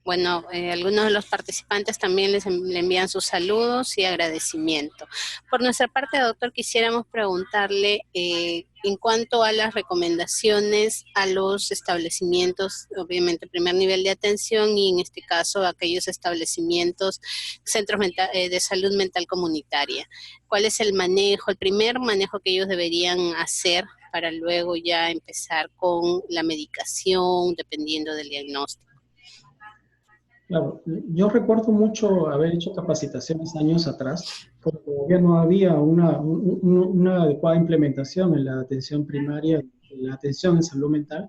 Bueno, algunos de los participantes también le envían sus saludos y agradecimiento. Por nuestra parte, doctor, quisiéramos preguntarle en cuanto a las recomendaciones a los establecimientos, obviamente primer nivel de atención y en este caso aquellos establecimientos, centros de salud mental comunitaria. ¿Cuál es el manejo, el primer manejo que ellos deberían hacer para luego ya empezar con la medicación dependiendo del diagnóstico? Claro, yo recuerdo mucho haber hecho capacitaciones años atrás, porque todavía no había una adecuada implementación en la atención primaria, en la atención en salud mental,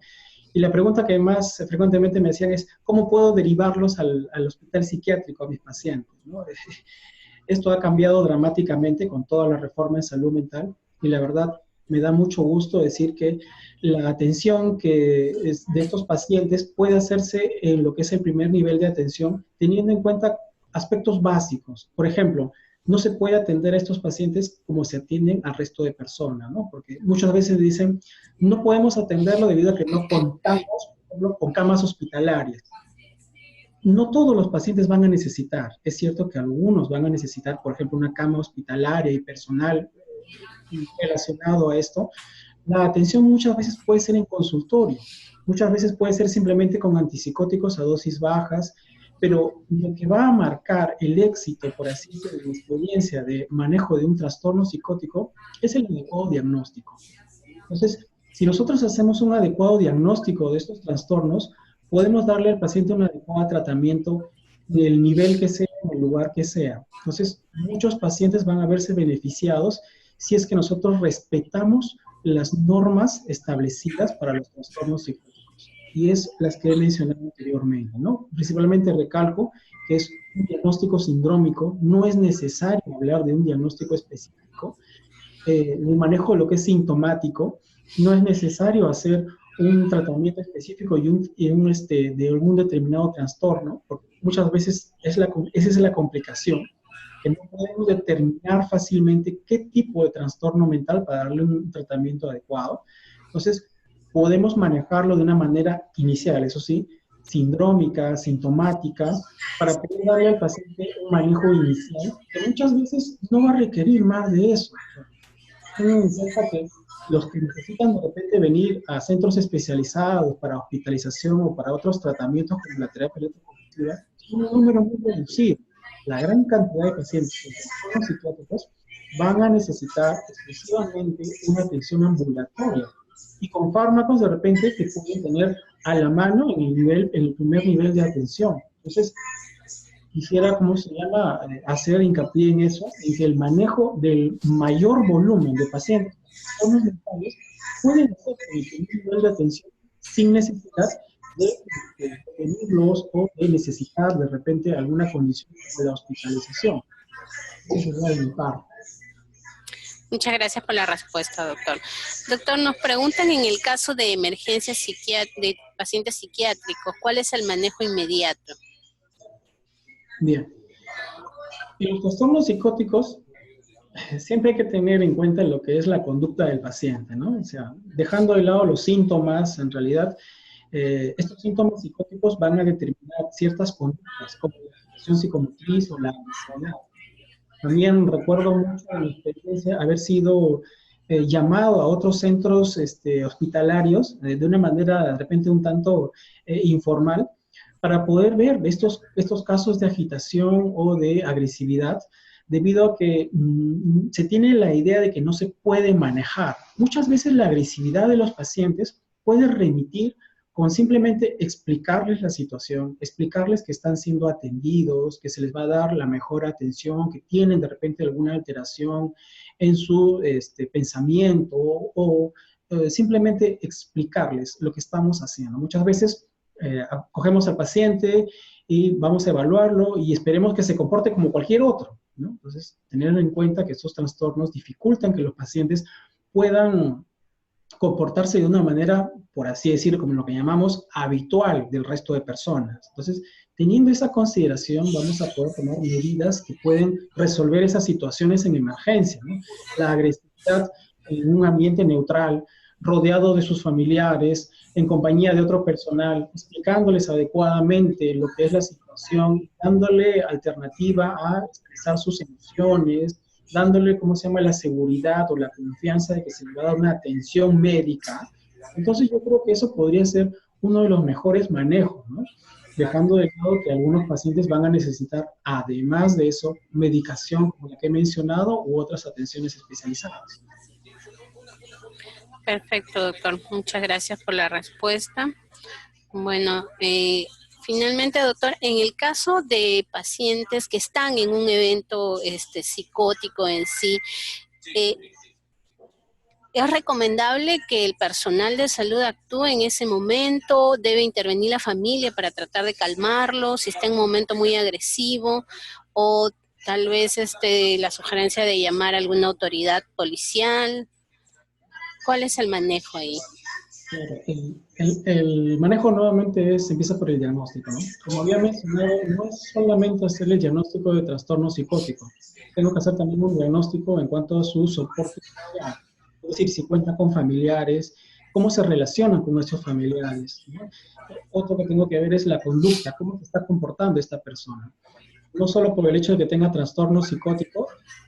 Y la pregunta que más frecuentemente me hacían es, ¿cómo puedo derivarlos al hospital psiquiátrico a mis pacientes, ¿no? Esto ha cambiado dramáticamente con toda la reforma en salud mental y la verdad me da mucho gusto decir que la atención que es de estos pacientes puede hacerse en lo que es el primer nivel de atención, teniendo en cuenta aspectos básicos. Por ejemplo, no se puede atender a estos pacientes como se atienden al resto de personas, ¿no? Porque muchas veces dicen, no podemos atenderlo debido a que no contamos, por ejemplo, con camas hospitalarias. No todos los pacientes van a necesitar, es cierto que algunos van a necesitar, por ejemplo, una cama hospitalaria y personal relacionado a esto. La atención muchas veces puede ser en consultorio, muchas veces puede ser simplemente con antipsicóticos a dosis bajas, pero lo que va a marcar el éxito, por así decirlo, de la experiencia de manejo de un trastorno psicótico es el adecuado diagnóstico. Entonces, si nosotros hacemos un adecuado diagnóstico de estos trastornos, podemos darle al paciente un adecuado tratamiento del nivel que sea, en el lugar que sea. Entonces, muchos pacientes van a verse beneficiados si es que nosotros respetamos las normas establecidas para los trastornos psicóticos. Y es las que he mencionado anteriormente, ¿no? Principalmente recalco que es un diagnóstico sindrómico, no es necesario hablar de un diagnóstico específico. El manejo de lo que es sintomático, no es necesario hacer un tratamiento específico de algún determinado trastorno, porque muchas veces esa es la complicación, que no podemos determinar fácilmente qué tipo de trastorno mental para darle un tratamiento adecuado. Entonces, podemos manejarlo de una manera inicial, eso sí, sindrómica, sintomática, para poder darle al paciente un manejo inicial, que muchas veces no va a requerir más de eso. Tengan en cuenta que los que necesitan de repente venir a centros especializados para hospitalización o para otros tratamientos como la terapia electrocognitiva son un número muy reducido. La gran cantidad de pacientes con trastornos psiquiátricos van a necesitar exclusivamente una atención ambulatoria y con fármacos de repente que pueden tener a la mano en el primer nivel de atención. Entonces, quisiera, ¿cómo se llama?, hacer hincapié en eso, en que el manejo del mayor volumen de pacientes con trastornos mentales pueden hacer el primer nivel de atención sin necesidad de pedirlos o de necesitar de repente alguna condición de la hospitalización. Eso sería de mi parte. Muchas gracias por la respuesta, doctor. Doctor, nos preguntan en el caso de emergencias de pacientes psiquiátricos, ¿cuál es el manejo inmediato? Bien. En los trastornos psicóticos siempre hay que tener en cuenta lo que es la conducta del paciente, ¿no? O sea, dejando de lado los síntomas, en realidad, estos síntomas psicóticos van a determinar ciertas conductas, como la agitación psicomotriz o la ansiedad. También recuerdo mucho de mi experiencia haber sido llamado a otros centros hospitalarios de una manera de repente un tanto informal para poder ver estos casos de agitación o de agresividad debido a que se tiene la idea de que no se puede manejar. Muchas veces la agresividad de los pacientes puede remitir con simplemente explicarles la situación, explicarles que están siendo atendidos, que se les va a dar la mejor atención, que tienen de repente alguna alteración en su pensamiento o simplemente explicarles lo que estamos haciendo. Muchas veces cogemos al paciente y vamos a evaluarlo y esperemos que se comporte como cualquier otro, ¿no? Entonces, tener en cuenta que estos trastornos dificultan que los pacientes puedan comportarse de una manera, por así decirlo, como lo que llamamos habitual del resto de personas. Entonces, teniendo esa consideración, vamos a poder tomar medidas que pueden resolver esas situaciones en emergencia, ¿no? La agresividad en un ambiente neutral, rodeado de sus familiares, en compañía de otro personal, explicándoles adecuadamente lo que es la situación, dándole alternativa a expresar sus emociones, dándole, ¿cómo se llama?, la seguridad o la confianza de que se le va a dar una atención médica. Entonces yo creo que eso podría ser uno de los mejores manejos, ¿no? Dejando de lado que algunos pacientes van a necesitar, además de eso, medicación como la que he mencionado u otras atenciones especializadas. Perfecto, doctor. Muchas gracias por la respuesta. Bueno, finalmente, doctor, en el caso de pacientes que están en un evento psicótico en sí, ¿Es recomendable que el personal de salud actúe en ese momento? ¿Debe intervenir la familia para tratar de calmarlo si está en un momento muy agresivo? ¿O tal vez la sugerencia de llamar a alguna autoridad policial? ¿Cuál es el manejo ahí? Claro, el manejo nuevamente empieza por el diagnóstico, ¿no? Como había mencionado, no es solamente hacer el diagnóstico de trastorno psicótico. Tengo que hacer también un diagnóstico en cuanto a su soporte social. Es decir, si cuenta con familiares, cómo se relacionan con nuestros familiares, ¿no? Otro que tengo que ver es la conducta, cómo se está comportando esta persona. No solo por el hecho de que tenga trastorno psicótico,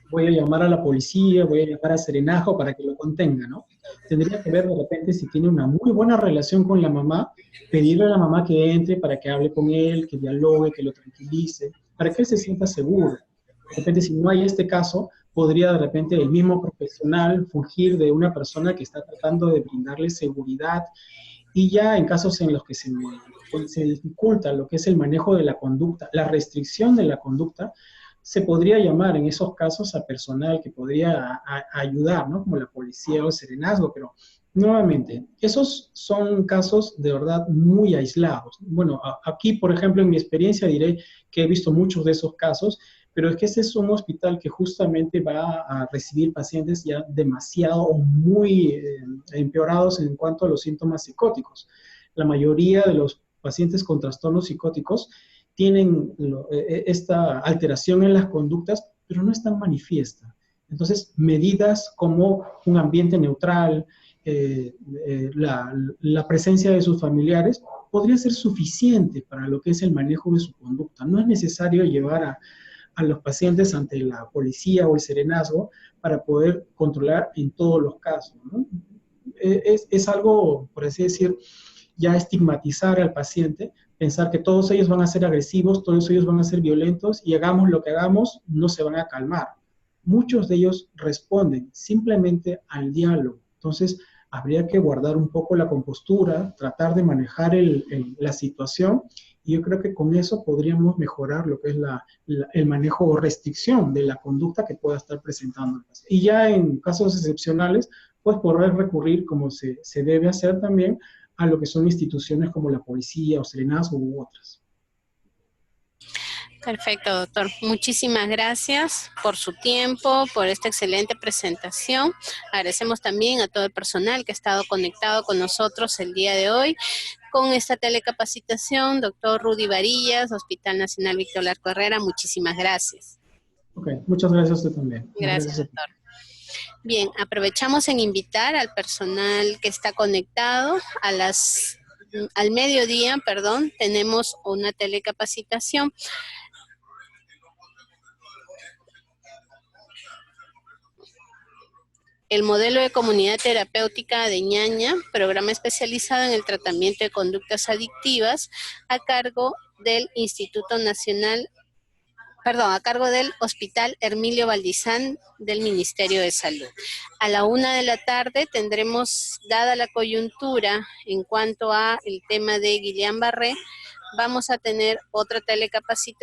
voy a llamar a la policía, voy a llamar a Serenazgo para que lo contenga, ¿no? Tendría que ver de repente si tiene una muy buena relación con la mamá, pedirle a la mamá que entre para que hable con él, que dialogue, que lo tranquilice, para que él se sienta seguro. De repente, si no hay este caso, podría de repente el mismo profesional fungir de una persona que está tratando de brindarle seguridad, y ya en casos en los que se dificulta lo que es el manejo de la conducta, la restricción de la conducta, se podría llamar en esos casos a personal que podría ayudar, ¿no? Como la policía o el serenazgo, pero nuevamente, esos son casos de verdad muy aislados. Bueno, aquí, por ejemplo, en mi experiencia diré que he visto muchos de esos casos, pero es que este es un hospital que justamente va a recibir pacientes ya demasiado o muy empeorados en cuanto a los síntomas psicóticos. La mayoría de los pacientes con trastornos psicóticos tienen esta alteración en las conductas, pero no es tan manifiesta. Entonces, medidas como un ambiente neutral, la presencia de sus familiares, podría ser suficiente para lo que es el manejo de su conducta. No es necesario llevar a los pacientes ante la policía o el serenazgo para poder controlar en todos los casos, ¿no? Es algo, por así decir, ya estigmatizar al paciente, pensar que todos ellos van a ser agresivos, todos ellos van a ser violentos y hagamos lo que hagamos, no se van a calmar. Muchos de ellos responden simplemente al diálogo. Entonces, habría que guardar un poco la compostura, tratar de manejar la situación, y yo creo que con eso podríamos mejorar lo que es el manejo o restricción de la conducta que pueda estar presentando el paciente. Y ya en casos excepcionales, pues poder recurrir, como se debe hacer también, a lo que son instituciones como la policía o serenazgo u otras. Perfecto, doctor. Muchísimas gracias por su tiempo, por esta excelente presentación. Agradecemos también a todo el personal que ha estado conectado con nosotros el día de hoy con esta telecapacitación. Doctor Rudy Varillas, Hospital Nacional Víctor Larco Herrera, muchísimas gracias. Ok, muchas gracias a usted también. Gracias, doctor. Bien, aprovechamos en invitar al personal que está conectado al mediodía, perdón, tenemos una telecapacitación. El modelo de comunidad terapéutica de Ñaña, programa especializado en el tratamiento de conductas adictivas a cargo del a cargo del Hospital Hermilio Valdizán del Ministerio de Salud. A la 1:00 p.m. tendremos, dada la coyuntura en cuanto a el tema de Guillain-Barré, vamos a tener otra telecapacitación